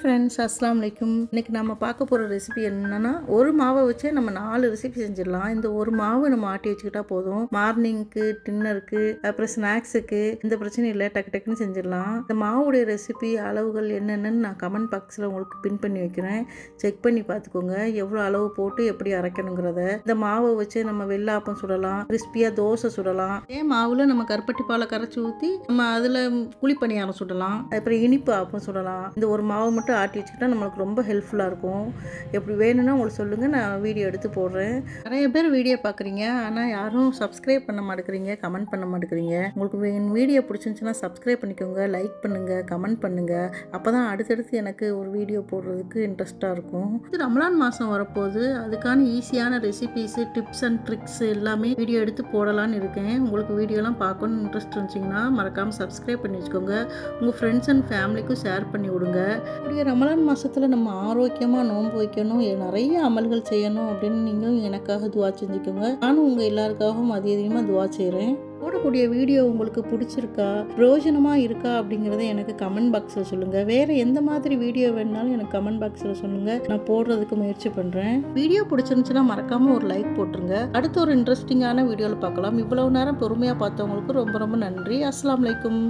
Friends, அஸ்ஸலாமு அலைக்கும். இன்றைக்கி நம்ம பார்க்க போகிற ரெசிபி என்னென்னா, ஒரு மாவை வச்சே நம்ம 4 ரெசிபி செஞ்சிடலாம். இந்த ஒரு மாவு நம்ம ஆட்டி வச்சுக்கிட்டா போதும். மார்னிங்க்கு, டின்னருக்கு, அப்புறம் ஸ்நாக்ஸுக்கு இந்த பிரச்சனை இல்லை, டக்கு டக்குன்னு செஞ்சிடலாம். இந்த மாவுடைய ரெசிபி அளவுகள் என்னென்னு நான் கமெண்ட் பாக்ஸில் உங்களுக்கு பின் பண்ணி வைக்கிறேன். செக் பண்ணி பார்த்துக்கோங்க, எவ்வளோ அளவு போட்டு எப்படி அரைக்கணுங்கிறத. இந்த மாவை வச்சு நம்ம வெள்ளாப்பம் சுடலாம், கிறிஸ்பியாக தோசை சுடலாம். அதே மாவில் நம்ம கருப்பட்டி பாலை கரைச்சி ஊற்றி நம்ம அதில் குழிப்பணியாரம் சுடலாம், அப்புறம் இனிப்பு ஆப்பம் சுடலாம். இந்த ஒரு மாவை மட்டும் ஆட்டி வச்சுக்கிட்டா நம்மளுக்கு ரொம்ப ஹெல்ப்ஃபுல்லாக இருக்கும். எப்படி வேணும்னா உங்களுக்கு சொல்லுங்கள், நான் வீடியோ எடுத்து போடுறேன். நிறைய பேர் வீடியோ பார்க்குறீங்க, ஆனால் யாரும் சப்ஸ்கிரைப் பண்ண மாட்டேங்கிறீங்க, கமெண்ட் பண்ண மாட்டேங்கிறீங்க. உங்களுக்கு வீடியோ பிடிச்சிருந்துச்சுன்னா சப்ஸ்கிரைப் பண்ணிக்கோங்க, லைக் பண்ணுங்கள், கமெண்ட் பண்ணுங்கள். அப்போ தான் அடுத்தடுத்து எனக்கு ஒரு வீடியோ போடுறதுக்கு இன்ட்ரெஸ்ட்டாக இருக்கும். இது ரமலான் மாதம் வரப்போகுது, அதுக்கான ஈஸியான ரெசிபீஸு, டிப்ஸ் அண்ட் ட்ரிக்ஸ் எல்லாமே வீடியோ எடுத்து போடலான்னு இருக்கேன். உங்களுக்கு வீடியோலாம் பார்க்கணுன்னு இன்ட்ரெஸ்ட் இருந்துச்சிங்கன்னா மறக்காமல் சப்ஸ்கிரைப் பண்ணி வச்சுக்கோங்க. உங்கள் ஃப்ரெண்ட்ஸ் அண்ட் ஃபேமிலிக்கும் ஷேர் பண்ணி விடுங்க. இப்படியே ரமலான் மாதத்தில் நம்ம ஆரோக்கியமாக நோன்பு வைக்கணும், நிறைய அமல்கள் செய்யணும் அப்படின்னு நீங்களும் எனக்காக துவா செஞ்சுக்கோங்க. நானும் உங்கள் எல்லாருக்காகவும் அதிகமாக துவா செய்கிறேன். போடக்கூடிய வீடியோ உங்களுக்கு பிடிச்சிருக்கா, பிரயோஜனமாக இருக்கா அப்படிங்கிறத எனக்கு கமெண்ட் பாக்ஸில் சொல்லுங்கள். வேறு எந்த மாதிரி வீடியோ வேணுனாலும் எனக்கு கமெண்ட் பாக்ஸில் சொல்லுங்கள், நான் போடுறதுக்கு முயற்சி பண்ணுறேன். வீடியோ பிடிச்சிருந்துச்சுன்னா மறக்காமல் ஒரு லைக் போட்டுருங்க. அடுத்த ஒரு இன்ட்ரெஸ்டிங்கான வீடியோவில் பார்க்கலாம். இவ்வளவு நேரம் பொறுமையாக பார்த்தவங்களுக்கு ரொம்ப ரொம்ப நன்றி. அஸ்ஸலாமு அலைக்கும்.